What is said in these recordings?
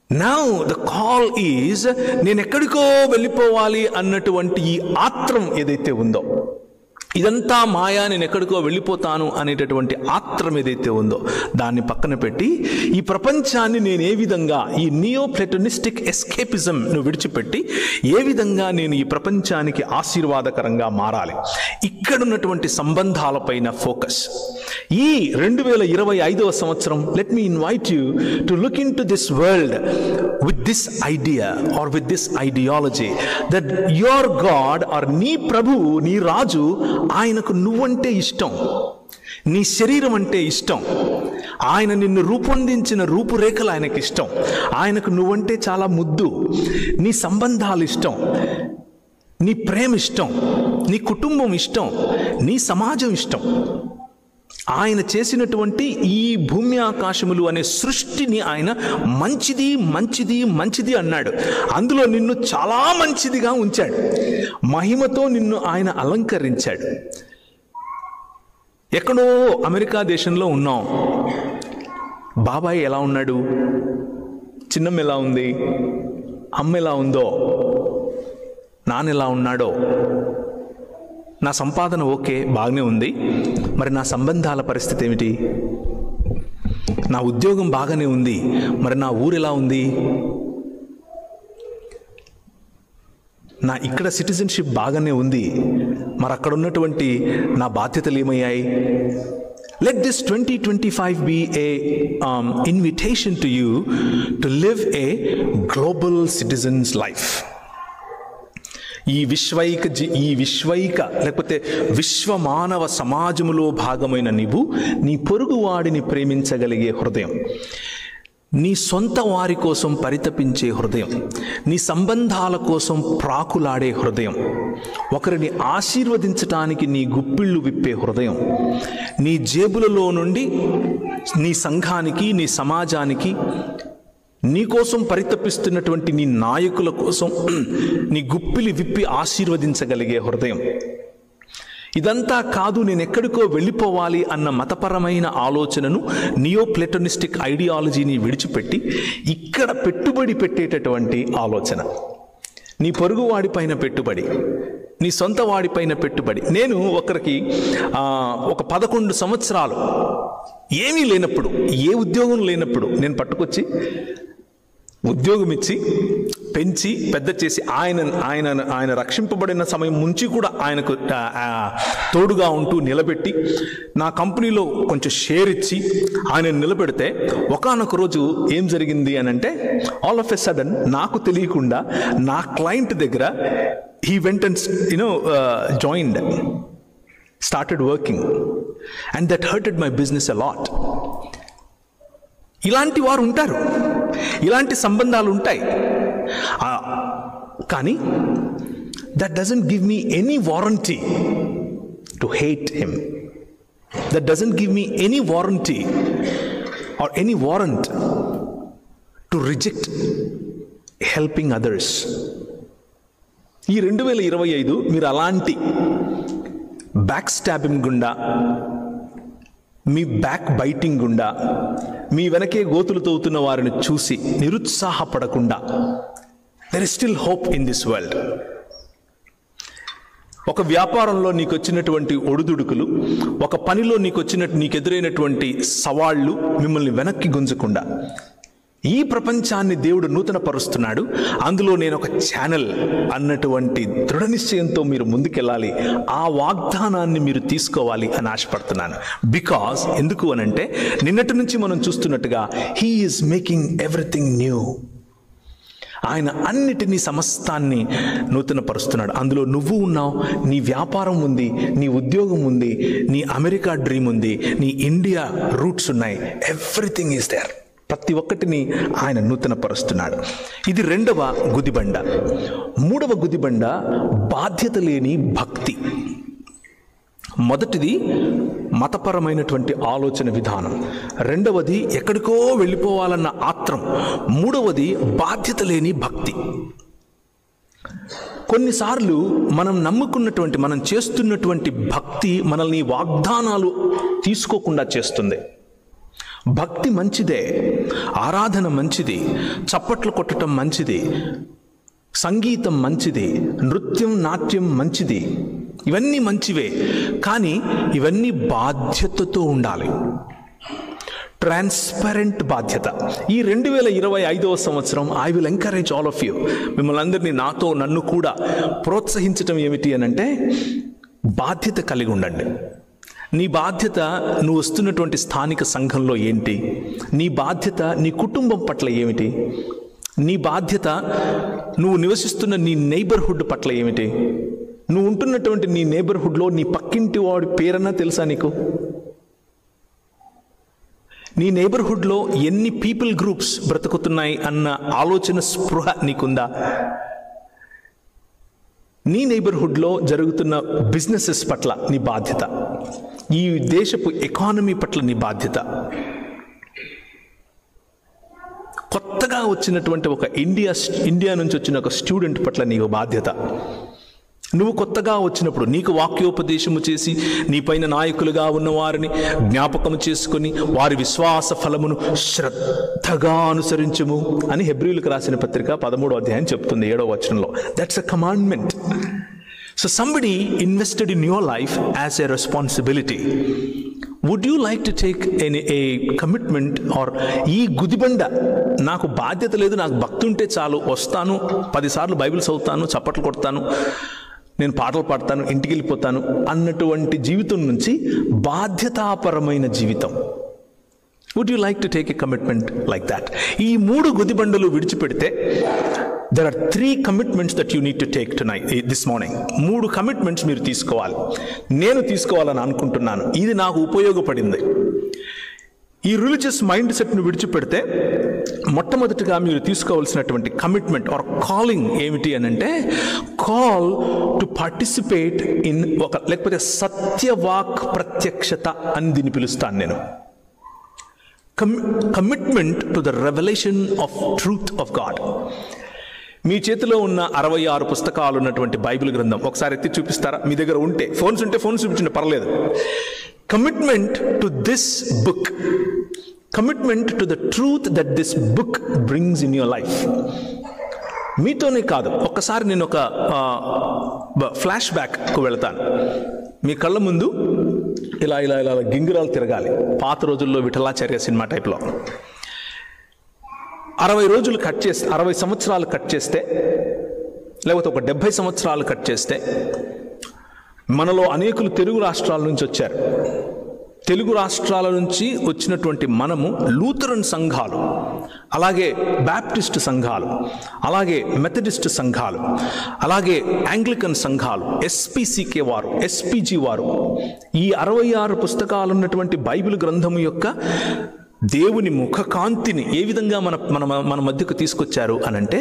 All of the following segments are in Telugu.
నౌ ద కాల్ ఈజ్, నేను ఎక్కడికో వెళ్ళిపోవాలి అన్నటువంటి ఈ ఆత్రం ఏదైతే ఉందో, ఇదంతా మాయా, నేను ఎక్కడికో వెళ్ళిపోతాను అనేటటువంటి ఆత్రం ఏదైతే ఉందో దాన్ని పక్కన పెట్టి ఈ ప్రపంచాన్ని నేను ఏ విధంగా, ఈ నియో ప్లాటోనిస్టిక్ ఎస్కేపిజం ను విడిచిపెట్టి ఏ విధంగా నేను ఈ ప్రపంచానికి ఆశీర్వాదకరంగా మారాలి, ఇక్కడున్నటువంటి సంబంధాలపైన ఫోకస్. ఈ 2025వ సంవత్సరం, let me invite you to look into this world with this idea or with this ideology that your God or నీ ప్రభువు, నీ రాజు, ఆయనకు నువ్వంటే ఇష్టం, నీ శరీరం అంటే ఇష్టం, ఆయన నిన్ను రూపొందించిన రూపురేఖలు ఆయనకి ఇష్టం, ఆయనకు నువ్వంటే చాలా ముద్దు, నీ సంబంధాలు ఇష్టం, నీ ప్రేమ ఇష్టం, నీ కుటుంబం ఇష్టం, నీ సమాజం ఇష్టం. ఆయన చేసినటువంటి ఈ భూమి ఆకాశములు అనే సృష్టిని ఆయన మంచిది మంచిది మంచిది అన్నాడు. అందులో నిన్ను చాలా మంచిదిగా ఉంచాడు, మహిమతో నిన్ను ఆయన అలంకరించాడు. ఎక్కడో అమెరికా దేశంలో ఉన్నాం, బాబాయ్ ఎలా ఉన్నాడు, చిన్నమ్మ ఎలా ఉంది, అమ్మ ఎలా ఉందో, నాన్న ఎలా ఉన్నాడో, నా సంపాదన ఓకే బాగానే ఉంది, మరి నా సంబంధాల పరిస్థితి ఏమిటి, నా ఉద్యోగం బాగానే ఉంది, మరి నా ఊరు ఎలా ఉంది, నా ఇక్కడ సిటిజన్షిప్ బాగానే ఉంది, మరి అక్కడ ఉన్నటువంటి నా బాధ్యతలు ఏమయ్యాయి? Let this 2025 be a invitation to you to live a global citizen's life. ఈ విశ్వైక లేకపోతే విశ్వ మానవ సమాజములో భాగమైన నీవు నీ పొరుగువాడిని ప్రేమించగలిగే హృదయం, నీ సొంత వారి కోసం పరితపించే హృదయం, నీ సంబంధాల కోసం ప్రాకులాడే హృదయం, ఒకరిని ఆశీర్వదించటానికి నీ గుప్పిళ్ళు విప్పే హృదయం, నీ జేబులలో నుండి నీ సంఘానికి, నీ సమాజానికి, నీ కోసం పరితపిస్తున్నటువంటి నీ నాయకుల కోసం నీ గుప్పిలి విప్పి ఆశీర్వదించగలిగే హృదయం. ఇదంతా కాదు, నేను ఎక్కడికో వెళ్ళిపోవాలి అన్న మతపరమైన ఆలోచనను, నియో ప్లాటోనిస్టిక్ ఐడియాలజీని విడిచిపెట్టి ఇక్కడ పెట్టుబడి పెట్టేటటువంటి ఆలోచన, నీ పొరుగువాడి పైన పెట్టుబడి, నీ సొంత వాడిపైన పెట్టుబడి. నేను ఒకరికి ఒక 11 సంవత్సరాలు ఏమీ లేనప్పుడు, ఏ ఉద్యోగం లేనప్పుడు నేను పట్టుకొచ్చి ఉద్యోగం ఇచ్చి పెంచి పెద్ద చేసి ఆయన రక్షింపబడిన సమయం నుంచి కూడా ఆయనకు తోడుగా ఉంటూ నిలబెట్టి నా కంపెనీలో కొంచెం షేర్ ఇచ్చి ఆయన నిలబెడితే ఒకానొక రోజు ఏం జరిగింది అని అంటే, ఆల్ ఆఫ్ ఎ సడన్ నాకు తెలియకుండా నా క్లయింట్ దగ్గర he went and joined, started working, and that hurted my business a lot. ఇలాంటి వారు ఉంటారు, ఇలాంటి సంబంధాలు ఉంటాయి. కానీ that doesn't give me any warranty to hate him. That doesn't give me any warranty or any warrant to reject helping others. ఈ 2025 మీరు అలాంటి బ్యాక్ స్టాబింగ్ గుండా, మీ బ్యాక్ బైటింగ్ గుండా, మీ వెనకే గోతులు తవ్వుతున్న వారిని చూసి నిరుత్సాహపడకుండా, there is still hope in this world. ఒక వ్యాపారంలో నీకు వచ్చినటువంటి ఒడిదుడుకులు, ఒక పనిలో నీకు ఎదురైనటువంటి సవాళ్లు మిమ్మల్ని వెనక్కి గుంజకుండా, ఈ ప్రపంచాన్ని దేవుడు నూతన పరుస్తున్నాడు, అందులో నేను ఒక ఛానల్ అన్నటువంటి దృఢ నిశ్చయంతో మీరు ముందుకెళ్ళాలి, ఆ వాగ్దానాన్ని మీరు తీసుకోవాలి అని ఆశపడుతున్నాను. బికాజ్ ఎందుకు అనంటే, నిన్నటి నుంచి మనం చూస్తున్నట్టుగా he is making everything new. ఆయన అన్నిటినీ, సమస్తాన్ని నూతన పరుస్తున్నాడు. అందులో నువ్వు ఉన్నావు, నీ వ్యాపారం ఉంది, నీ ఉద్యోగం ఉంది, నీ అమెరికా డ్రీమ్ ఉంది, నీ ఇండియా రూట్స్ ఉన్నాయి. Everything is there. ప్రతి ఒక్కటిని ఆయన నూతన పరుస్తున్నాడు. ఇది 2వ గుదిబండ. 3వ గుదిబండ బాధ్యత లేని భక్తి. మొదటిది మతపరమైనటువంటి ఆలోచన విధానం, 2వది ఎక్కడికో వెళ్ళిపోవాలన్న ఆత్రం, 3వది బాధ్యత లేని భక్తి. కొన్నిసార్లు మనం నమ్ముకున్నటువంటి, మనం చేస్తున్నటువంటి భక్తి మనల్ని వాగ్దానాలు తీసుకోకుండా చేస్తుంది. భక్తి మంచిదే, ఆరాధన మంచిది, చప్పట్లు కొట్టడం మంచిది, సంగీతం మంచిది, నృత్యం నాట్యం మంచిది, ఇవన్నీ మంచివే. కానీ ఇవన్నీ బాధ్యతతో ఉండాలి, ట్రాన్స్పరెంట్ బాధ్యత. ఈ 2025వ సంవత్సరం I will encourage all of you, మిమ్మల్ని అందరినీ, నన్ను కూడా ప్రోత్సహించటం ఏమిటి అనంటే, బాధ్యత కలిగి ఉండండి. నీ బాధ్యత నువ్వు వస్తున్నటువంటి స్థానిక సంఘంలో ఏంటి, నీ బాధ్యత నీ కుటుంబం పట్ల ఏమిటి, నీ బాధ్యత నువ్వు నివసిస్తున్న నీ నైబర్హుడ్ పట్ల ఏమిటి, నువ్వు ఉంటున్నటువంటి నీ నైబర్హుడ్లో నీ పక్కింటి వాడి పేరన్నా తెలుసా నీకు? నీ నైబర్హుడ్లో ఎన్ని పీపుల్ గ్రూప్స్ బ్రతుకుతున్నాయి అన్న ఆలోచన, స్పృహ నీకుందా? నీ నైబర్హుడ్లో జరుగుతున్న బిజినెసెస్ పట్ల నీ బాధ్యత, ఈ దేశపు ఎకానమీ పట్ల నీ బాధ్యత, కొత్తగా వచ్చినటువంటి ఒక ఇండియా నుంచి వచ్చిన ఒక స్టూడెంట్ పట్ల నీకు బాధ్యత. నువ్వు కొత్తగా వచ్చినప్పుడు నీకు వాక్యోపదేశము చేసి నీపైన నాయకులుగా ఉన్న వారిని జ్ఞాపకం చేసుకుని వారి విశ్వాస ఫలమును శ్రద్ధగా అనుసరించుము అని హెబ్రీయులకు రాసిన పత్రిక 13వ అధ్యాయం చెప్తుంది 7వ వచనంలో. That's a commandment. So somebody invested in your life as a responsibility. Would you like to take a commitment or ఈ గుదిబండ, నాకు బాధ్యత లేదు, నాకు భక్తి ఉంటే చాలు, వస్తాను 10 సార్లు బైబిల్ చదువుతాను, చప్పట్లు కొడతాను, నేను పాటలు పాడతాను, ఇంటికి వెళ్ళిపోతాను అన్నటువంటి జీవితం నుంచి బాధ్యతాపరమైన జీవితం, would you like to take a commitment like that? ఈ 3 గుదిబండలు విడిచిపెడితే there are 3 commitments that you need to take tonight, this morning. 3 commitments మీరు తీసుకోవాలి. నేను తీసుకోవాలని అనుకుంటున్నాను, ఇది నాకు ఉపయోగపడింది. ఈ రిలీజియస్ మైండ్ సెట్ను విడిచిపెడితే మొట్టమొదటిగా మీరు తీసుకోవాల్సినటువంటి కమిట్మెంట్ ఆర్ కాలింగ్ ఏమిటి అని అంటే, కాల్ టు పార్టిసిపేట్ ఇన్ లేకపోతే సత్యవాక్ ప్రత్యక్షత అని దీన్ని పిలుస్తాను నేను. Commitment to the revolution of truth of God. మీ చేతిలో ఉన్న 66 పుస్తకాలు ఉన్నటువంటి బైబిల్ గ్రంథం ఒకసారి ఎత్తి చూపిస్తారా? మీ దగ్గర ఉంటే, ఫోన్స్ ఉంటే ఫోన్స్ చూపించండి, పర్లేదు. Commitment to this book, commitment to the truth that this book brings in your life. మీతోనే కాదు, ఒక్కసారి నేను ఒక ఫ్లాష్ బ్యాక్కు వెళతాను. మీ కళ్ళ ముందు ఇలా ఇలా ఇలా గింగిరాలు తిరగాలి. పాత రోజుల్లో విఠలాచార్య సినిమా టైప్లో 60 సంవత్సరాలు కట్ చేస్తే, లేకపోతే ఒక 70 సంవత్సరాలు కట్ చేస్తే, మనలో అనేకులు తెలుగు రాష్ట్రాల నుంచి వచ్చారు. తెలుగు రాష్ట్రాల నుంచి వచ్చినటువంటి మనము లూథరన్ సంఘాలు, అలాగే బ్యాప్టిస్ట్ సంఘాలు, అలాగే మెథడిస్ట్ సంఘాలు, అలాగే యాంగ్లికన్ సంఘాలు, ఎస్పీసీకే వారు, ఎస్పీజీ వారు, ఈ 66 పుస్తకాలు ఉన్నటువంటి బైబిల్ గ్రంథము యొక్క దేవుని ముఖకాంతిని ఏ విధంగా మన మధ్యకు తీసుకొచ్చారు అనంటే,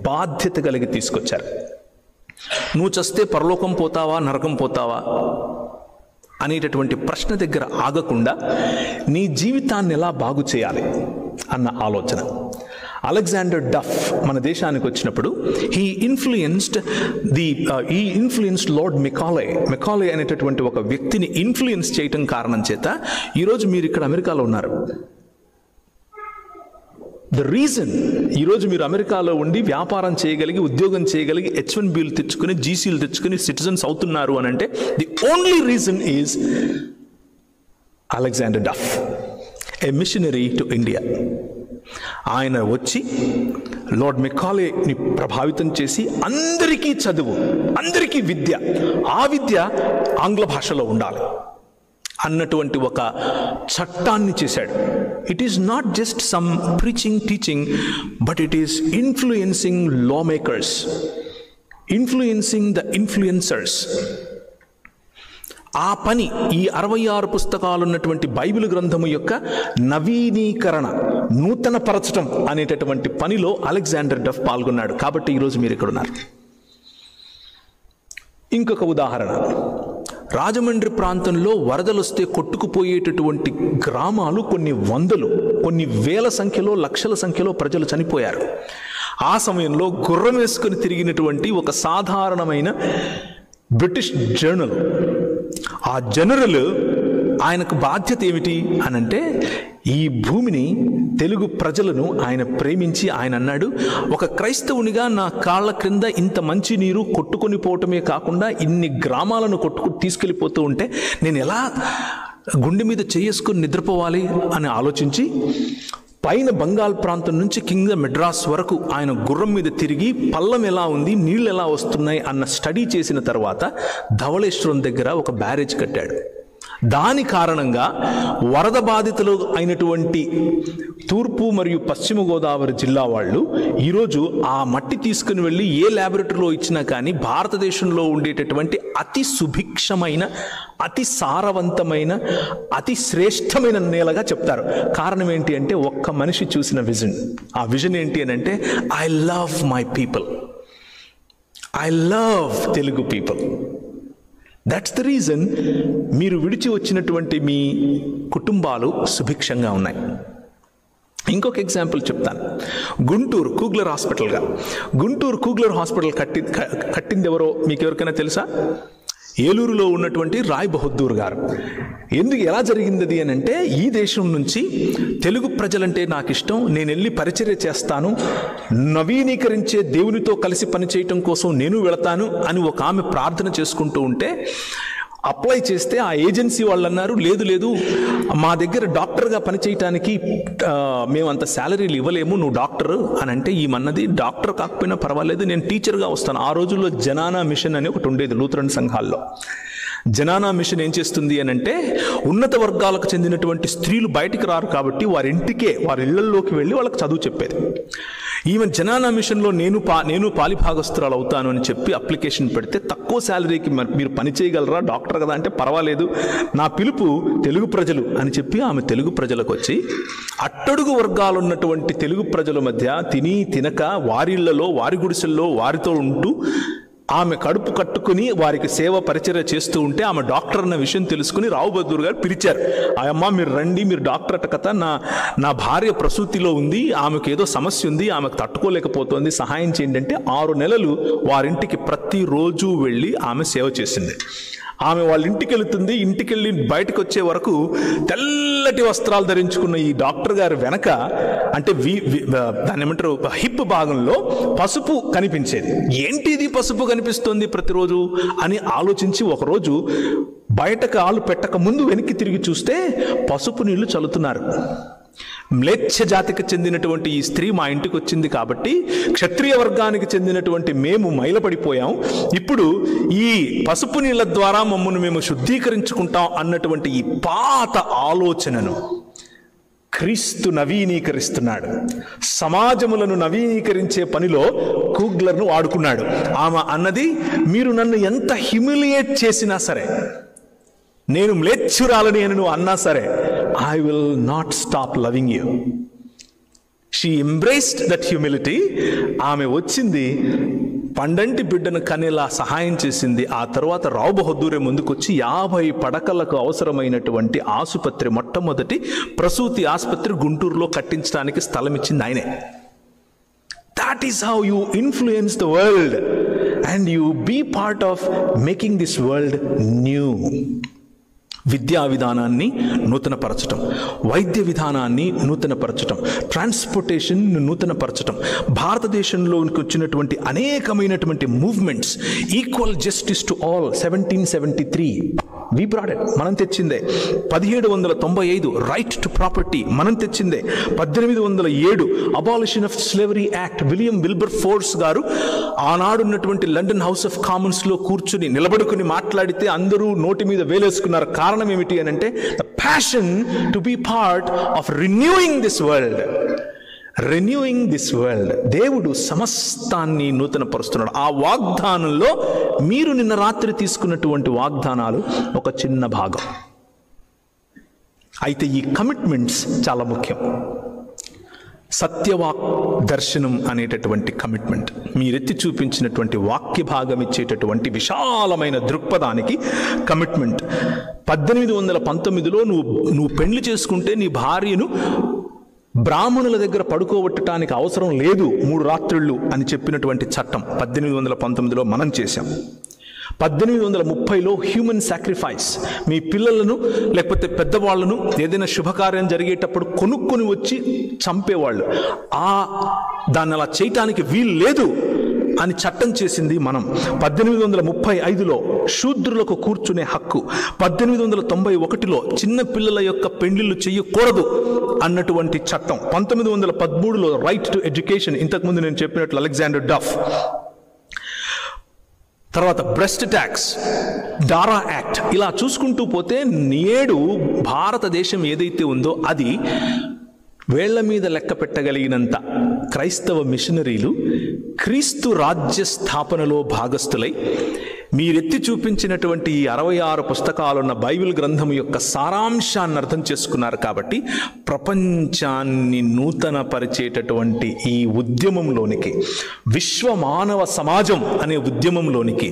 బాధ్యత కలిగి తీసుకొచ్చారు. నువ్వు చస్తే పరలోకం పోతావా, నరకం పోతావా అనేటటువంటి ప్రశ్న దగ్గర ఆగకుండా నీ జీవితాన్ని ఎలా బాగు చేయాలి అన్న ఆలోచన. అలెగ్జాండర్ డఫ్ మన దేశానికి వచ్చినప్పుడు హీ ఇన్ఫ్లుయెన్స్డ్ లార్డ్ మెకాలే అనేటటువంటి ఒక వ్యక్తిని ఇన్ఫ్లుయెన్స్ చేయటం కారణం చేత ఈరోజు మీరు ఇక్కడ అమెరికాలో ఉన్నారు. ద రీజన్ ఈరోజు మీరు అమెరికాలో ఉండి వ్యాపారం చేయగలిగి, ఉద్యోగం చేయగలిగి, H1Bలు తెచ్చుకుని, GCలు తెచ్చుకుని సిటిజన్స్ అవుతున్నారు అని అంటే, the only reason is Alexander Duff, a missionary to India. ఆయన వచ్చి లార్డ్ మెకాలేని ప్రభావితం చేసి అందరికీ చదువు, అందరికీ విద్య, ఆ విద్య ఆంగ్ల భాషలో ఉండాలి అన్నటువంటి ఒక చట్టాన్ని చేశాడు. It is not just some preaching, teaching, but it is influencing law makers, influencing the influencers. ఆ పని, ఈ 66 పుస్తకాలు ఉన్నటువంటి బైబిల్ గ్రంథము యొక్క నవీనీకరణ, నూతన పరచటం అనేటటువంటి పనిలో అలెగ్జాండర్ డఫ్ పాల్గొన్నాడు. కాబట్టి ఈరోజు మీరు ఇక్కడ ఉన్నారు. ఇంకొక ఉదాహరణ, రాజమండ్రి ప్రాంతంలో వరదలు వస్తే కొట్టుకుపోయేటటువంటి గ్రామాలు కొన్ని వందలు, కొన్ని వేల సంఖ్యలో, లక్షల సంఖ్యలో ప్రజలు చనిపోయారు. ఆ సమయంలో గుర్రం వేసుకొని తిరిగినటువంటి ఒక సాధారణమైన బ్రిటిష్ జనరల్, ఆ జనరల్ ఆయనకు బాధ్యత ఏమిటి అనంటే ఈ భూమిని, తెలుగు ప్రజలను ఆయన ప్రేమించి ఆయన అన్నాడు, ఒక క్రైస్తవునిగా నా కాళ్ళ క్రింద ఇంత మంచి నీరు కొట్టుకొని పోవటమే కాకుండా ఇన్ని గ్రామాలను తీసుకెళ్ళిపోతూ ఉంటే నేను ఎలా గుండె మీద చేసుకుని నిద్రపోవాలి అని ఆలోచించి పైన బంగాల్ ప్రాంతం నుంచి కింద మెడ్రాస్ వరకు ఆయన గుర్రం మీద తిరిగి పల్లం ఎలా ఉంది, నీళ్ళు ఎలా వస్తున్నాయి అన్న స్టడీ చేసిన తర్వాత ధవళేశ్వరం దగ్గర ఒక బ్యారేజ్ కట్టాడు. దాని కారణంగా వరద బాధితులు అయినటువంటి తూర్పు మరియు పశ్చిమ గోదావరి జిల్లా వాళ్ళు ఈరోజు ఆ మట్టి తీసుకుని వెళ్ళి ఏ ల్యాబొరేటరీలో ఇచ్చినా కానీ భారతదేశంలో ఉండేటటువంటి అతి సుభిక్షమైన, అతి సారవంతమైన, అతి శ్రేష్టమైన నేలగా చెప్తారు. కారణం ఏంటి అంటే ఒక్క మనిషి చూసిన విజన్. ఆ విజన్ ఏంటి అని అంటే I love my people, I love Telugu people. That's the reason మీరు విడిచి వచ్చినటువంటి మీ కుటుంబాలు సుభిక్షంగా ఉన్నాయి. ఇంకొక ఎగ్జాంపుల్ చెప్తాను. గుంటూరు కూగ్లర్ హాస్పిటల్గా, గుంటూరు కూగ్లర్ హాస్పిటల్ కట్టింది ఎవరో మీకు ఎవరికైనా తెలుసా? ఏలూరులో ఉన్నటువంటి రాయ్ బహదూర్ గారు. ఎలా జరిగింది అని అంటే, ఈ దేశం నుంచి తెలుగు ప్రజలంటే నాకు ఇష్టం, నేను వెళ్ళి పరిచర్య చేస్తాను, నవీకరించే దేవునితో కలిసి పనిచేయటం కోసం నేను వెళతాను అని ఒక ఆమె ప్రార్థన చేసుకుంటూ ఉంటే అప్లై చేస్తే ఆ ఏజెన్సీ వాళ్ళు అన్నారు, లేదు మా దగ్గర డాక్టర్గా పనిచేయటానికి మేము అంత శాలరీలు ఇవ్వలేము, నువ్వు డాక్టర్ అని అంటే ఈమన్నది, డాక్టర్ కాకపోయినా పర్వాలేదు, నేను టీచర్గా వస్తాను. ఆ రోజుల్లో జనానా మిషన్ అని ఒకటి ఉండేది లూథరన్ సంఘాల్లో. జనానా మిషన్ ఏం చేస్తుంది అని అంటే, ఉన్నత వర్గాలకు చెందినటువంటి స్త్రీలు బయటికి రారు కాబట్టి వారి ఇళ్లలోకి వెళ్ళి వాళ్ళకి చదువు చెప్పేది. ఈవెన్ జనానా మిషన్లో నేను పాలిభాగస్తురాలు అవుతాను అని చెప్పి అప్లికేషన్ పెడితే, తక్కువ శాలరీకి మీరు పని చేయగలరా డాక్టర్ కదా అంటే, పర్వాలేదు నా పిలుపు తెలుగు ప్రజలు అని చెప్పి ఆమె తెలుగు ప్రజలకు వచ్చి అట్టడుగు వర్గాలు ఉన్నటువంటి తెలుగు ప్రజల మధ్య తిని తినక వారిళ్లలో, వారి గుడిసెల్లో వారితో ఉంటూ ఆమె కడుపు కట్టుకుని వారికి సేవ పరిచర్య చేస్తూ ఉంటే ఆమె డాక్టర్ అన్న విషయం తెలుసుకుని రావు బహదూర్ గారు పిలిచారు. అమ్మ మీరు రండి, మీరు డాక్టర్ అట కదా, నా భార్య ప్రసూతిలో ఉంది, ఆమెకు ఏదో సమస్య ఉంది, ఆమెకు తట్టుకోలేకపోతుంది, సహాయం చేయండి అంటే 6 నెలలు వారింటికి ప్రతిరోజు వెళ్ళి ఆమె సేవ చేసింది. ఆమె వాళ్ళ ఇంటికి వెళుతుంది. ఇంటికి వెళ్ళి బయటకు వచ్చే వరకు తెల్లటి వస్త్రాలు ధరించుకున్న ఈ డాక్టర్ గారు వెనక, అంటే దాన్ని ఏమంటారు, హిప్ భాగంలో పసుపు కనిపించేది. ఏంటిది పసుపు కనిపిస్తుంది ప్రతిరోజు అని ఆలోచించి ఒకరోజు బయట కాలు పెట్టక ముందు వెనక్కి తిరిగి చూస్తే పసుపు నీళ్లు చల్లుతున్నారు. మ్లేచ్ఛ జాతికి చెందినటువంటి ఈ స్త్రీ మా ఇంటికి వచ్చింది కాబట్టి క్షత్రియ వర్గానికి చెందినటువంటి మేము మైలపడిపోయాం, ఇప్పుడు ఈ పసుపు నీళ్ల ద్వారా మమ్మల్ని మేము శుద్ధీకరించుకుంటాం అన్నటువంటి ఈ పాత ఆలోచనను క్రీస్తు నవీకరిస్తున్నాడు. సమాజములను నవీకరించే పనిలో కూగ్లర్ను వాడుకున్నాడు. ఆమె అన్నది, మీరు నన్ను ఎంత హ్యూమిలియేట్ చేసినా సరే, నేను మ్లేచ్ఛురాలని అని నువ్వు అన్నా సరే, I will not stop loving you. She embraced that humility. ఆమె వచ్చింది, పండంటి బిడ్డను కనేలా సహాయం చేసింది. ఆ తర్వాత రావు బహదూరే ముందుకొచ్చి 50 పడకలకు అవసరమైనటువంటి ఆసుపత్రి, మొట్టమొదటి ప్రసూతి ఆసుపత్రి గుంటూరులో కట్టించడానికి స్థలం ఇచ్చింది ఆయనే. That is how you influence the world and you be part of making this world new. విద్యా విధానాన్ని నూతనపరచటం, వైద్య విధానాన్ని నూతనపరచటం, ట్రాన్స్పోర్టేషన్ నూతనపరచటం, భారతదేశంలోకి వచ్చినటువంటి అనేకమైనటువంటి movements, equal justice to all 1773 we brought it, మనం తెచ్చిందే. 1795 రైట్ టు ప్రాపర్టీ మనం తెచ్చిందే. 1807 abolition of slavery act, William Wilberforce గారు ఆనాడున్నటువంటి లండన్ హౌస్ ఆఫ్ కామన్స్ లో కూర్చుని నిలబడుకుని మాట్లాడితే అందరూ నోటి మీద వేలేసుకున్నారు. కారణం ఏమిటి అని అంటే, the passion to be part of renewing this world. Renewing this world. దేవుడు సమస్తాన్ని నూతనపరుస్తున్నాడు. ఆ వాగ్దానంలో మీరు నిన్న రాత్రి తీసుకున్నటువంటి వాగ్దానాలు ఒక చిన్న భాగం. అయితే ఈ కమిట్మెంట్స్ చాలా ముఖ్యం. సత్యవాక్ దర్శనం అనేటటువంటి కమిట్మెంట్, మీరెత్తి చూపించినటువంటి వాక్య భాగం ఇచ్చేటటువంటి విశాలమైన దృక్పథానికి కమిట్మెంట్. 1819లో నువ్వు పెళ్లి చేసుకుంటే నీ భార్యను బ్రాహ్మణుల దగ్గర పడుకోబెట్టడానికి అవసరం లేదు 3 రాత్రుళ్ళు అని చెప్పినటువంటి చట్టం 1819లో మనం చేశాం. 1830లో హ్యూమన్ సాక్రిఫైస్, మీ పిల్లలను లేకపోతే పెద్దవాళ్లను ఏదైనా శుభకార్యం జరిగేటప్పుడు కొనుక్కొని వచ్చి చంపేవాళ్ళు. దాన్ని అలా చేయటానికి వీలు లేదు అని చట్టం చేసింది మనం. 1835లో శూద్రులకు కూర్చునే హక్కు, 1891లో చిన్న పిల్లల యొక్క పెళ్లిళ్ళు చేయకూడదు అన్నటువంటి చట్టం, 1913లో రైట్ టు ఎడ్యుకేషన్, ఇంతకుముందు నేను చెప్పినట్లు అలెగ్జాండర్ డఫ్. తర్వాత బ్రెస్ట్ ట్యాక్స్, డారా యాక్ట్. ఇలా చూసుకుంటూ పోతే నేడు భారతదేశం ఏదైతే ఉందో అది వేళ్ల మీద లెక్క పెట్టగలిగినంత క్రైస్తవ మిషనరీలు క్రీస్తు రాజ్య స్థాపనలో భాగస్థులై మీరెత్తి చూపించినటువంటి ఈ 66 పుస్తకాలున్న బైబిల్ గ్రంథం యొక్క సారాంశాన్ని అర్థం చేసుకున్నారు. కాబట్టి ప్రపంచాన్ని నూతన పరిచేటటువంటి ఈ ఉద్యమంలోనికి, విశ్వ మానవ సమాజం అనే ఉద్యమంలోనికి,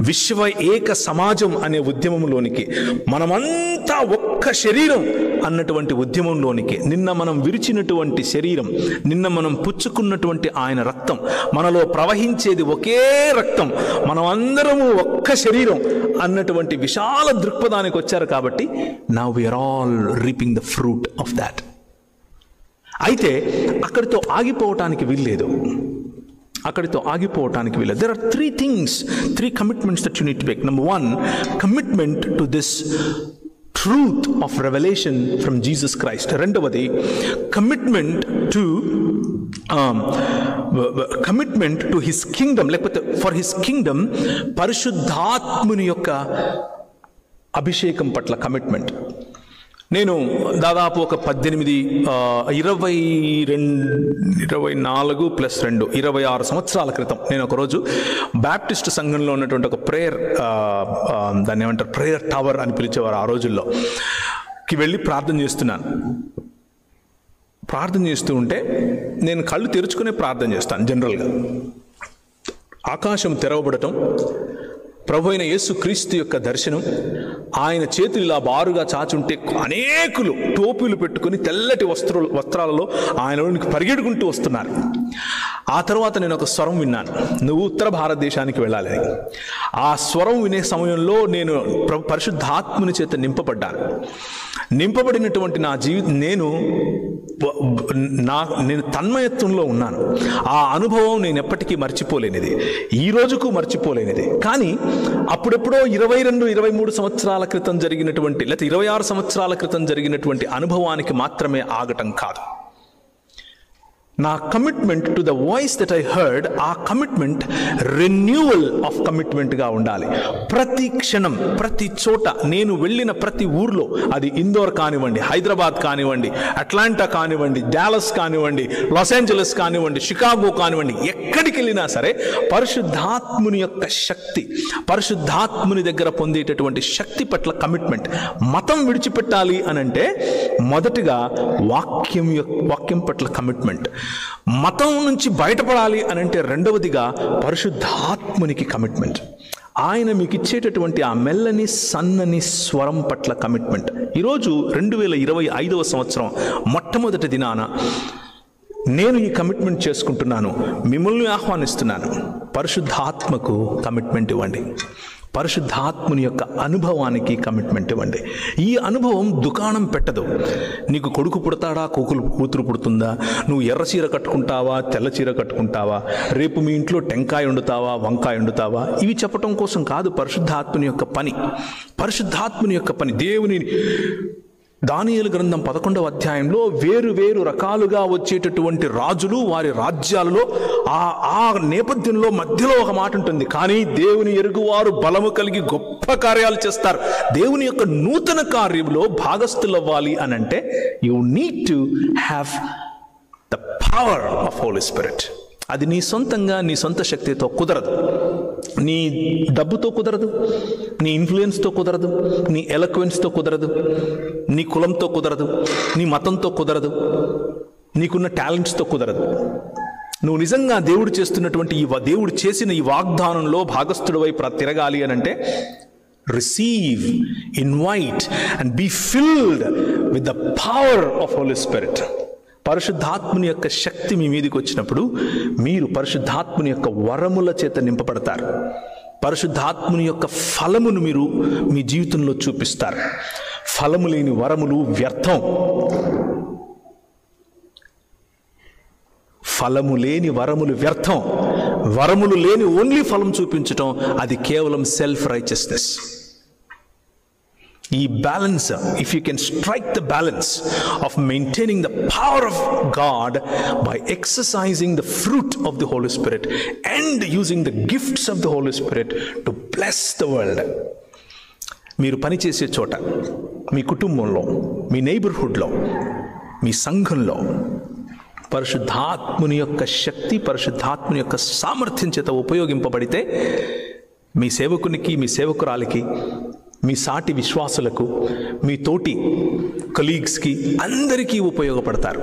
విశ్వ ఏక సమాజం అనే ఉద్యమంలోనికి, మనమంతా ఒక్క శరీరం అన్నటువంటి ఉద్యమంలోనికి, నిన్న మనం విరిచినటువంటి శరీరం, నిన్న మనం పుచ్చుకున్నటువంటి ఆయన రక్తం, మనలో ప్రవహించేది ఒకే రక్తం, మనం అందరము ఒక్క శరీరం అన్నటువంటి విశాల దృక్పథానికి వచ్చారు. కాబట్టి now we are all reaping the fruit of that. అయితే అక్కడితో ఆగిపోవటానికి వీల్లేదు, అక్కడితో ఆగిపోవటానికి వీల్లేదు. There are 3 things, 3 commitments that you need to make. Number 1, commitment to this truth of revelation from Jesus Christ. రెండవది commitment to his kingdom, లేకపోతే for his kingdom, పరిశుద్ధాత్ముని యొక్క అభిషేకం పట్ల కమిట్మెంట్. నేను దాదాపు ఒక 24 ప్లస్ 2 26 సంవత్సరాల క్రితం నేను ఒకరోజు బ్యాప్టిస్ట్ సంఘంలో ఉన్నటువంటి ఒక ప్రేయర్, దాన్ని ఏమంటారు, ప్రేయర్ టవర్ అని పిలిచేవారు ఆ రోజుల్లోకి వెళ్ళి ప్రార్థన చేస్తున్నాను. ప్రార్థన చేస్తూ ఉంటే నేను కళ్ళు తెరుచుకునే ప్రార్థన చేస్తాను. జనరల్గా ఆకాశం తెరవబడటం, ప్రభు అయిన యేసు క్రీస్తు యొక్క దర్శనం, ఆయన చేతులు ఇలా బారుగా చాచుంటే అనేకులు టోపీలు పెట్టుకుని తెల్లటి వస్త్రాలలో ఆయనలోనికి పరిగెడుకుంటూ వస్తున్నారు. ఆ తర్వాత నేను ఒక స్వరం విన్నాను, నువ్వు ఉత్తర భారతదేశానికి వెళ్ళాలి. ఆ స్వరం వినే సమయంలో నేను పరిశుద్ధాత్ముని చేత నింపబడినటువంటి నా నేను తన్మయత్వంలో ఉన్నాను. ఆ అనుభవం నేను ఎప్పటికీ మర్చిపోలేనిది, ఈ రోజుకు మర్చిపోలేనిది. కానీ అప్పుడెప్పుడో 22-23 సంవత్సరాల క్రితం జరిగినటువంటి, లేకపోతే 26 సంవత్సరాల క్రితం జరిగినటువంటి అనుభవానికి మాత్రమే ఆగటం కాదు. నా commitment to the voice that I heard, ఆ కమిట్మెంట్ రెన్యూవల్ ఆఫ్ కమిట్మెంట్గా ఉండాలి. ప్రతి క్షణం, ప్రతి చోట, నేను వెళ్ళిన ప్రతి ఊర్లో, అది ఇందోర్ కానివ్వండి, హైదరాబాద్ కానివ్వండి, అట్లాంటా కానివ్వండి, డాలస్ కానివ్వండి, లాస్ ఏంజలస్ కానివ్వండి, షికాగో కానివ్వండి, ఎక్కడికి వెళ్ళినా సరే పరిశుద్ధాత్ముని యొక్క శక్తి, పరిశుద్ధాత్ముని దగ్గర పొందేటటువంటి శక్తి పట్ల కమిట్మెంట్. మతం విడిచిపెట్టాలి అనంటే మొదటిగా వాక్యం పట్ల కమిట్మెంట్. మతం నుంచి బయటపడాలి అనంటే రెండవదిగా పరిశుద్ధాత్మునికి కమిట్మెంట్. ఆయన మీకు ఇచ్చేటటువంటి ఆ మెల్లని సన్నని స్వరం పట్ల కమిట్మెంట్. ఈరోజు 2025వ సంవత్సరం మొట్టమొదటి దినాన నేను ఈ కమిట్మెంట్ చేసుకుంటున్నాను, మిమ్మల్ని ఆహ్వానిస్తున్నాను. పరిశుద్ధాత్మకు కమిట్మెంట్ ఇవ్వండి, పరిశుద్ధాత్ముని యొక్క అనుభవానికి కమిట్మెంట్ ఇవ్వండి. ఈ అనుభవం దుకాణం పెట్టదు. నీకు కొడుకు పుడతాడా, కూతురు పుడుతుందా, నువ్వు ఎర్ర చీర కట్టుకుంటావా, తెల్ల చీర కట్టుకుంటావా, రేపు మీ ఇంట్లో టెంకాయ వండుతావా, వంకాయ వండుతావా, ఇవి చెప్పటం కోసం కాదు పరిశుద్ధాత్ముని యొక్క పని. పరిశుద్ధాత్ముని యొక్క పని దేవుని దానియేలు గ్రంథం 11వ అధ్యాయంలో వేరు రకాలుగా వచ్చేటటువంటి రాజులు, వారి రాజ్యాలలో ఆ నేపథ్యంలో మధ్యలో ఒక మాట ఉంటుంది, కానీ దేవుని ఎరుగువారు బలము కలిగి గొప్ప కార్యాలు చేస్తారు. దేవుని యొక్క నూతన కార్యంలో భాగస్థులవ్వాలి అనంటే you need to have the power of Holy Spirit. అది నీ సొంతంగా, నీ సొంత శక్తితో కుదరదు, నీ డబ్బుతో కుదరదు, నీ ఇన్ఫ్లుయెన్స్తో కుదరదు, నీ ఎలక్వెన్స్తో కుదరదు, నీ కులంతో కుదరదు, నీ మతంతో కుదరదు, నీకున్న టాలెంట్స్తో కుదరదు. నువ్వు నిజంగా దేవుడు చేస్తున్నటువంటి దేవుడు చేసిన ఈ వాగ్దానంలో భాగస్థుడివై తిరగాలి అనంటే receive, invite and be filled with the power of Holy Spirit. పరిశుద్ధాత్ముని యొక్క శక్తి మీ మీదకి వచ్చినప్పుడు మీరు పరిశుద్ధాత్ముని యొక్క వరముల చేత నింపబడతారు. పరిశుద్ధాత్ముని యొక్క ఫలమును మీరు మీ జీవితంలో చూపిస్తారు. ఫలము లేని వరములు వ్యర్థం. ఫలము లేని వరములు వ్యర్థం. వరములు లేని ఓన్లీ ఫలం చూపించటం అది కేవలం సెల్ఫ్ రైచియస్నెస్. ఈ balance, if you can strike the balance of maintaining the power of God by exercising the fruit of the Holy Spirit and using the gifts of the Holy Spirit to bless the world. మీరు పనిచేసే చోట, మీ కుటుంబంలో, మీ నైబర్హుడ్లో, మీ సంఘంలో పరిశుద్ధాత్ముని యొక్క శక్తి, పరిశుద్ధాత్ముని యొక్క సామర్థ్యం చేత ఉపయోగింపబడితే మీ సేవకునికి, మీ సేవకురాలికి, మీ సాటి విశ్వాసులకు, మీ తోటి కలీగ్స్కి అందరికీ ఉపయోగపడతారు.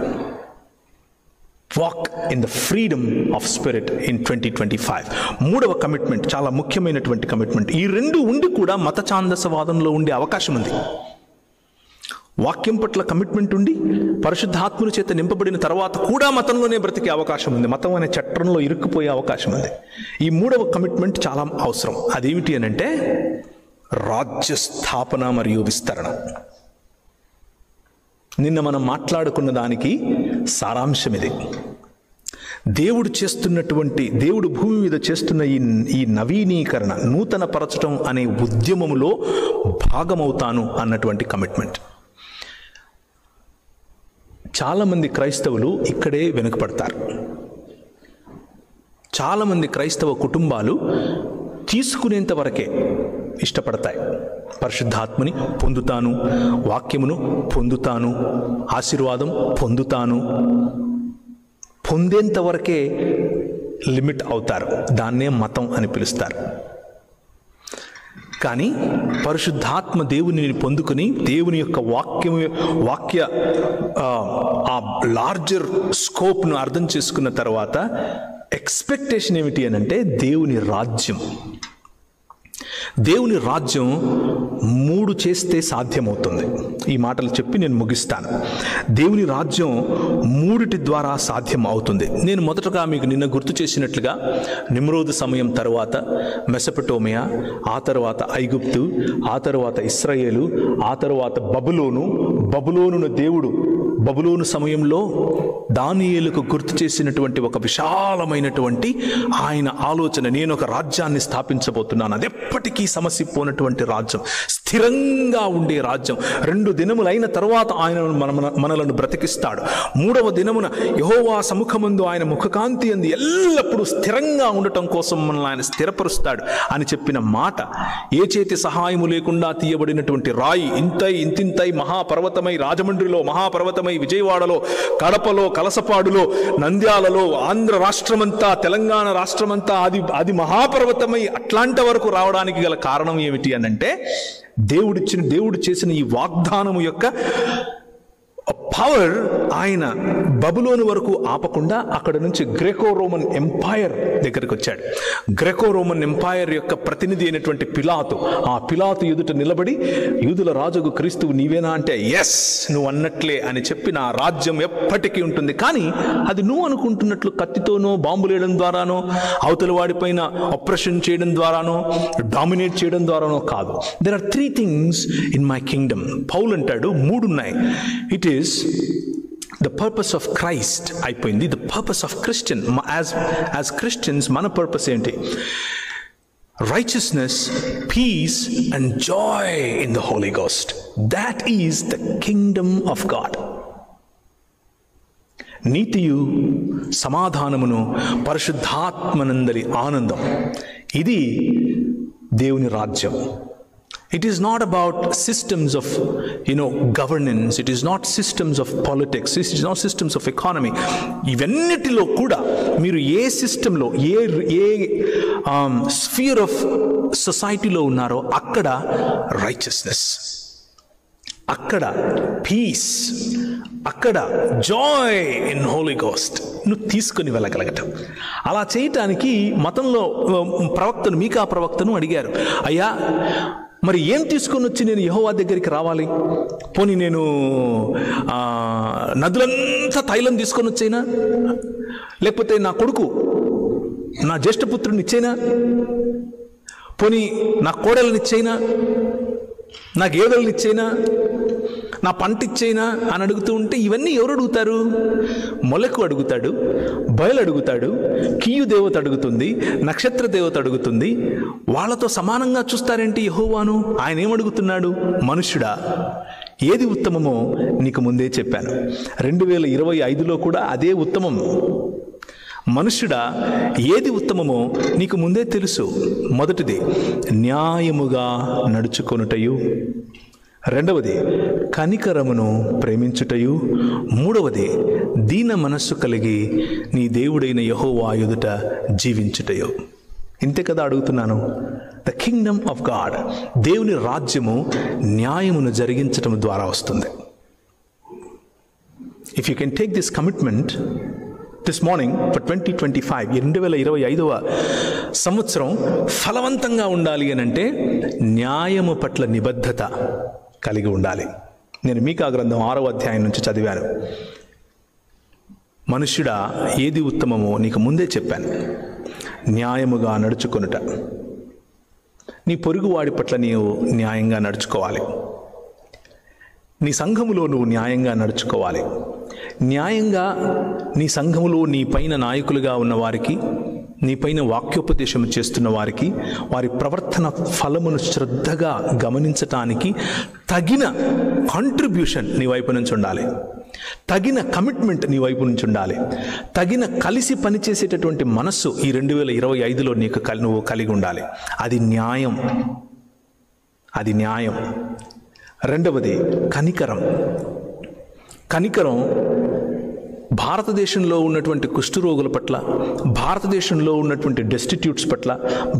Walk in the freedom of spirit in 2025. మూడవ కమిట్మెంట్, చాలా ముఖ్యమైనటువంటి కమిట్మెంట్. ఈ రెండు ఉండి కూడా మత ఛాందసవాదంలో ఉండే అవకాశం ఉంది. వాక్యం పట్ల కమిట్మెంట్ ఉండి పరిశుద్ధాత్ముని చేత నింపబడిన తర్వాత కూడా మతంలోనే బ్రతికే అవకాశం ఉంది. మతం అనే చట్రంలో ఇరుక్కుపోయే అవకాశం ఉంది. ఈ మూడవ కమిట్మెంట్ చాలా అవసరం. అదేమిటి అని అంటే రాజ్య స్థాపన మరియు విస్తరణ. నిన్న మనం మాట్లాడుకున్న దానికి సారాంశం ఇది. దేవుడు భూమి మీద చేస్తున్న ఈ నవీనీకరణ, నూతన పరచటం అనే ఉద్యమములో భాగమవుతాను అన్నటువంటి కమిట్మెంట్. చాలామంది క్రైస్తవులు ఇక్కడే వెనుకపడతారు. చాలామంది క్రైస్తవ కుటుంబాలు తీసుకునేంత వరకే ఇష్టపడతాయి. పరిశుద్ధాత్మని పొందుతాను, వాక్యమును పొందుతాను, ఆశీర్వాదం పొందుతాను, పొందేంత వరకే లిమిట్ అవుతారు. దాన్నే మతం అని పిలుస్తారు. కానీ పరిశుద్ధాత్మ దేవుని పొందుకుని దేవుని యొక్క వాక్య ఆ లార్జర్ స్కోప్ను అర్థం చేసుకున్న తర్వాత ఎక్స్పెక్టేషన్ ఏమిటి అని అంటే దేవుని రాజ్యం 3 చేస్తే సాధ్యమవుతుంది. ఈ మాటలు చెప్పి నేను ముగిస్తాను. దేవుని రాజ్యం 3 ద్వారా సాధ్యం అవుతుంది. నేను మొదటగా మీకు నిన్న గుర్తు చేసినట్లుగా నిమ్రోదు సమయం తర్వాత మెసొపొటేమియా, ఆ తర్వాత ఐగుప్తు, ఆ తర్వాత ఇశ్రాయేలు, ఆ తర్వాత బబులోను సమయంలో దానియేలుకు గుర్తు చేసినటువంటి ఒక విశాలమైనటువంటి ఆయన ఆలోచన, నేను ఒక రాజ్యాన్ని స్థాపించబోతున్నాను. అది ఎప్పటికీ సమసిపోయినటువంటి రాజ్యం, స్థిరంగా ఉండే రాజ్యం. 2 దినములైన తర్వాత ఆయన మనలను బ్రతికిస్తాడు. 3వ దినమున యెహోవా సముఖమందు ఆయన ముఖకాంతి అందు ఎల్లప్పుడూ స్థిరంగా ఉండటం కోసం మనల్ని ఆయన స్థిరపరుస్తాడు అని చెప్పిన మాట, ఏ చేతి సహాయము లేకుండా తీయబడినటువంటి రాయి ఇంతింతై మహాపర్వతమై రాజమండ్రిలో, మహాపర్వతమై విజయవాడలో, కడపలో, కలసపాడులో, నంద్యాలలో, ఆంధ్ర రాష్ట్రమంతా, తెలంగాణ రాష్ట్రమంతా అది మహాపర్వతమై అట్లాంటి వరకు రావడానికి గల కారణం ఏమిటి అని అంటే దేవుడు చేసిన ఈ వాగ్దానము యొక్క పవర్ ఆయన బబులోను వరకు ఆపకుండా అక్కడ నుంచి గ్రెకో రోమన్ ఎంపైర్ దగ్గరికి వచ్చాడు. గ్రెకో రోమన్ ఎంపైర్ యొక్క ప్రతినిధి అయినటువంటి పిలాతు ఎదుట నిలబడి, యూదుల రాజుకు క్రీస్తువు నీవేనా అంటే ఎస్, నువ్వు అన్నట్లే అని చెప్పి, నా రాజ్యం ఎప్పటికీ ఉంటుంది. కానీ అది నువ్వు అనుకుంటున్నట్లు కత్తితోనో, బాంబులేయడం ద్వారానో, అవతల వాడిపైన ఆపరేషన్ చేయడం ద్వారానో, డామినేట్ చేయడం ద్వారానో కాదు. There are 3 things in my kingdom. పౌలు అంటాడు 3 ఉన్నాయి. It is the purpose of Christ అయిపోయింది. the purpose of Christian, as Christians మన purpose ఏంటి? Righteousness, peace and joy in the Holy Ghost. That is the kingdom of God. నీతియు సమాధానమును పరిశుద్ధాత్మనందలి ఆనందం, ఇది దేవుని రాజ్యం. It is not about systems of, governance. It is not systems of politics. It is not systems of economy. ఇవన్నిటిలో కూడా మీరు ఏ సిస్టంలో, ఏ స్ఫియర్ ఆఫ్ సొసైటీలో ఉన్నారో అక్కడ రైచియస్నెస్, అక్కడ పీస్, అక్కడ జాయ్ ఇన్ హోలీ గోస్ట్ నువ్వు తీసుకొని వెళ్ళగలగటం. అలా చేయటానికి మతంలో మీకా ప్రవక్తను అడిగారు, అయ్యా మరి ఏం తీసుకొని వచ్చి నేను యెహోవా దగ్గరికి రావాలి? పోనీ నేను నదులంతా తైలం తీసుకొని వచ్చైనా, లేకపోతే నా కొడుకు, నా జ్యేష్ఠపుత్రుడిని ఇచ్చేనా, పోనీ నా కోడలనిచ్చైనా, నా గేదెలనిచ్చైనా, నా పంట ఇచ్చైనా అని అడుగుతూ ఉంటే ఇవన్నీ ఎవరు అడుగుతారు? మొలకు అడుగుతాడు, బయలు అడుగుతాడు, కియు దేవత అడుగుతుంది, నక్షత్ర దేవత అడుగుతుంది. వాళ్ళతో సమానంగా చూస్తారేంటి యెహోవాను? ఆయన ఏమడుగుతున్నాడు? మనుష్యుడా, ఏది ఉత్తమమో నీకు ముందే చెప్పాను. 2025లో కూడా అదే ఉత్తమం. మనుష్యుడా, ఏది ఉత్తమమో నీకు ముందే తెలుసు. మొదటిది న్యాయముగా నడుచుకొనుటయు, రెండవది కనికరమును ప్రేమించుటయు, మూడవది దీన మనస్సు కలిగి నీ దేవుడైన యెహోవా ఎదుట జీవించుటయు. ఇంతే కదా అడుగుతున్నాను. ద కింగ్డమ్ ఆఫ్ గాడ్, దేవుని రాజ్యము న్యాయమును జరిగించటం ద్వారా వస్తుంది. If you can take this commitment this morning for 2025, 2025వ సంవత్సరం ఫలవంతంగా ఉండాలి అని అంటే న్యాయము పట్ల నిబద్ధత కలిగి ఉండాలి. నేను మీకా గ్రంథం 6వ అధ్యాయం నుంచి చదివాను. మనుష్యుడా, ఏది ఉత్తమమో నీకు ముందే చెప్పాను. న్యాయముగా నడుచుకొనుట, నీ పొరుగువాడి పట్ల నీవు న్యాయంగా నడుచుకోవాలి. నీ సంఘములో నువ్వు న్యాయంగా నడుచుకోవాలి. న్యాయంగా నీ సంఘములో నీ పైన నాయకులుగా ఉన్న వారికి, నీ పైన వాక్యోపదేశం చేస్తున్న వారికి వారి ప్రవర్తన ఫలమును శ్రద్ధగా గమనించటానికి తగిన కాంట్రిబ్యూషన్ నీ వైపు నుంచి ఉండాలి. తగిన కమిట్మెంట్ నీ వైపు నుంచి ఉండాలి. తగిన కలిసి పనిచేసేటటువంటి మనస్సు ఈ 2025లో నువ్వు కలిగి ఉండాలి. అది న్యాయం, అది న్యాయం. రెండవది కనికరం. కనికరం భారతదేశంలో ఉన్నటువంటి కుష్ఠరోగుల పట్ల, భారతదేశంలో ఉన్నటువంటి డెస్టిట్యూట్స్ పట్ల,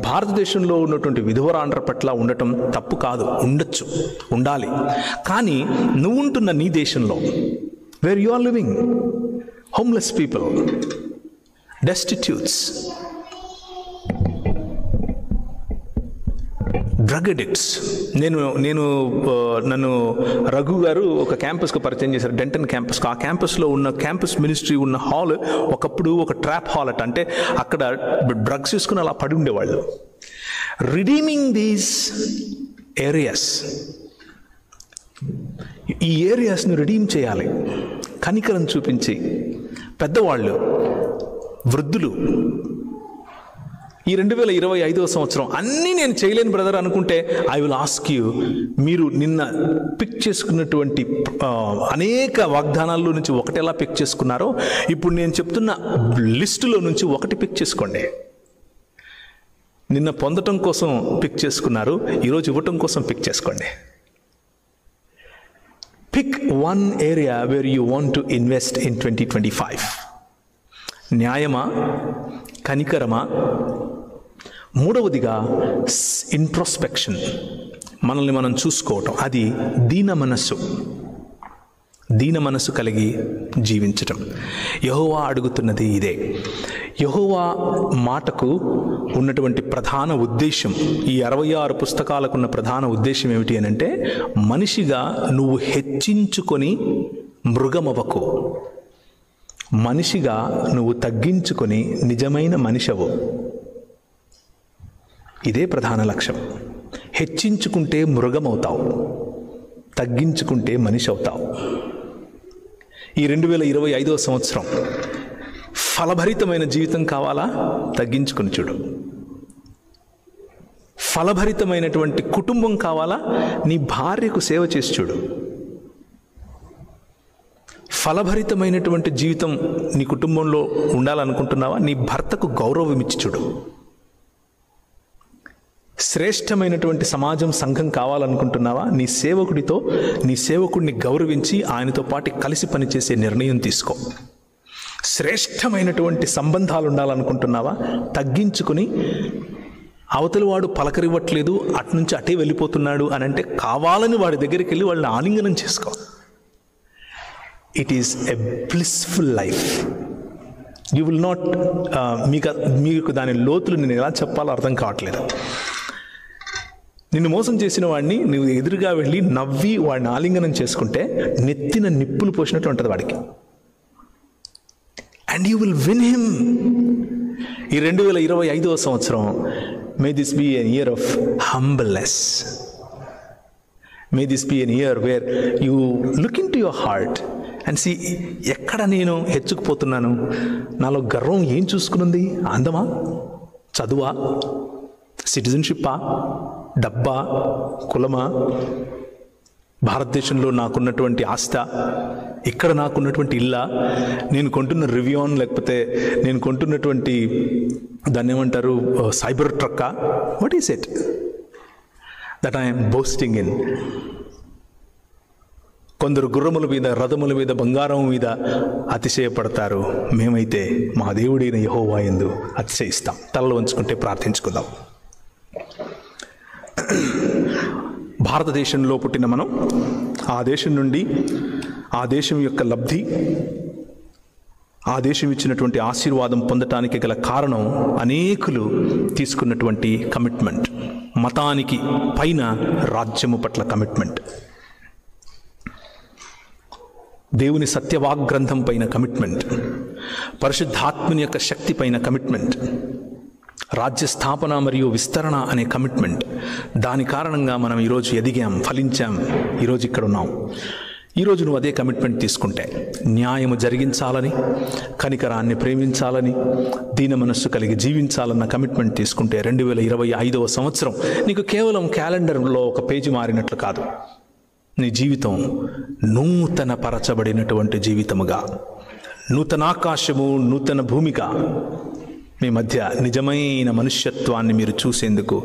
భారతదేశంలో ఉన్నటువంటి విధవరాండ్ర పట్ల ఉండటం తప్పు కాదు. ఉండొచ్చు, ఉండాలి. కానీ నువ్వు ఉంటున్న నీ దేశంలో, where you are living, homeless people, destitutes, drug addicts. నన్ను రఘు గారు ఒక క్యాంపస్కు పరిచయం చేశారు, డెంటన్ క్యాంపస్కు. ఆ క్యాంపస్లో ఉన్న క్యాంపస్ మినిస్ట్రీ ఉన్న హాల్ ఒకప్పుడు ఒక ట్రాప్ హాల్ అట. అంటే అక్కడ డ్రగ్స్ తీసుకుని అలా పడి ఉండేవాళ్ళు. రిడీమింగ్ దీస్ ఏరియాస్, ఈ ఏరియాస్ను రిడీమ్ చేయాలి. కనికరం చూపించి పెద్దవాళ్ళు, వృద్ధులు. ఈ 2025వ సంవత్సరం అన్నీ నేను చేయలేను బ్రదర్ అనుకుంటే ఐ విల్ ఆస్క్ యూ, మీరు నిన్న పిక్ చేసుకున్నటువంటి అనేక వాగ్దానాల్లో నుంచి ఒకటి ఎలా పిక్ చేసుకున్నారో ఇప్పుడు నేను చెప్తున్న లిస్టులో నుంచి ఒకటి పిక్ చేసుకోండి. నిన్న పొందటం కోసం పిక్ చేసుకున్నారు, ఈరోజు ఇవ్వటం కోసం పిక్ చేసుకోండి. Pick one area where you want to invest in 2025. న్యాయమా, కనికరమా, మూడవదిగా ఇంట్రోస్పెక్షన్, మనల్ని మనం చూసుకోవటం, అది దీన మనస్సు కలిగి జీవించటం. యెహోవా అడుగుతున్నది ఇదే. యెహోవా మాటకు ఉన్నటువంటి ప్రధాన ఉద్దేశం, ఈ 66 పుస్తకాలకున్న ప్రధాన ఉద్దేశం ఏమిటి అని అంటే, మనిషిగా నువ్వు హెచ్చించుకొని మృగమవకు, మనిషిగా నువ్వు తగ్గించుకొని నిజమైన మనిషవు. ఇదే ప్రధాన లక్ష్యం. హెచ్చించుకుంటే మృగమవుతావు, తగ్గించుకుంటే మనిషి అవుతావు. ఈ 2025వ సంవత్సరం ఫలభరితమైన జీవితం కావాలా? తగ్గించుకుని చూడు. ఫలభరితమైనటువంటి కుటుంబం కావాలా? నీ భార్యకు సేవ చేసి చూడు. ఫలభరితమైనటువంటి జీవితం నీ కుటుంబంలో ఉండాలనుకుంటున్నావా? నీ భర్తకు గౌరవం ఇచ్చి చూడు. శ్రేష్టమైనటువంటి సమాజం, సంఘం కావాలనుకుంటున్నావా? నీ సేవకుడిని గౌరవించి ఆయనతో పాటు కలిసి పనిచేసే నిర్ణయం తీసుకో. శ్రేష్టమైనటువంటి సంబంధాలు ఉండాలనుకుంటున్నావా? తగ్గించుకుని, అవతలివాడు పలకరివ్వట్లేదు, అట్నుంచి అటే వెళ్ళిపోతున్నాడు అని అంటే కావాలని వాడి దగ్గరికి వెళ్ళి వాళ్ళని ఆలింగనం చేసుకో. It is a blissful life. You will not, మీకు దాని లోతులు నేను ఎలా చెప్పాలో అర్థం కావట్లేదు. నిన్ను మోసం చేసిన వాడిని నువ్వు ఎదురుగా వెళ్ళి నవ్వి వాడిని ఆలింగనం చేసుకుంటే నెత్తిన నిప్పులు పోసినట్టు ఉంటుంది వాడికి. And you will win him. ఈ 2025వ సంవత్సరం May this be an year of humbleness. May this be an year where you look into your heart and see, ఎక్కడ నేను హెచ్చుకుపోతున్నాను, నాలో గర్వం ఏం చూసుకునుంది? అందమా, చదువా, సిటిజన్షిప్పా, డబ్బా, కులమా, భారతదేశంలో నాకున్నటువంటి ఆస్థ, ఇక్కడ నాకున్నటువంటి ఇల్లా, నేను కొంటున్న రివ్యూన్, లేకపోతే నేను కొంటున్నటువంటి దాన్ని ఏమంటారు సైబర్ ట్రక్కా? What is it that I'm boasting in? కొందరు గుర్రముల మీద, రథముల మీద, బంగారం మీద అతిశయపడతారు. మేమైతే మా దేవుడైన యెహోవా యందు అతిశయిస్తాం. తలలు వంచుకుంటే ప్రార్థించుకుందాం. భారతదేశంలో పుట్టిన మనం ఆ దేశం నుండి, ఆ దేశం యొక్క లబ్ధి, ఆ దేశం ఇచ్చినటువంటి ఆశీర్వాదం పొందటానికి గల కారణం అనేకులు తీసుకున్నటువంటి కమిట్మెంట్. మతానికి పైన రాజ్యము పట్ల కమిట్మెంట్, దేవుని సత్యవాగ్రంథం పైన కమిట్మెంట్, పరిశుద్ధాత్మని యొక్క శక్తి పైన కమిట్మెంట్, రాజ్య స్థాపన మరియు విస్తరణ అనే కమిట్మెంట్. దాని కారణంగా మనం ఈరోజు ఎదిగాం, ఫలించాం, ఈరోజు ఇక్కడ ఉన్నాం. ఈరోజు నువ్వు అదే కమిట్మెంట్ తీసుకుంటే, న్యాయము జరిగించాలని, కనికరాన్ని ప్రేమించాలని, దీన మనస్సు కలిగి జీవించాలన్న కమిట్మెంట్ తీసుకుంటే 2025వ సంవత్సరం నీకు కేవలం క్యాలెండర్లో ఒక పేజీ మారినట్లు కాదు, నీ జీవితం నూతన పరచబడినటువంటి జీవితముగా, నూతన ఆకాశము, నూతన భూమిగా మీ మధ్య నిజమైన మనుష్యత్వాన్ని మీరు చూసేందుకు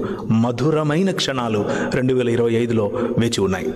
మధురమైన క్షణాలు 2025లో వేచి ఉన్నాయి.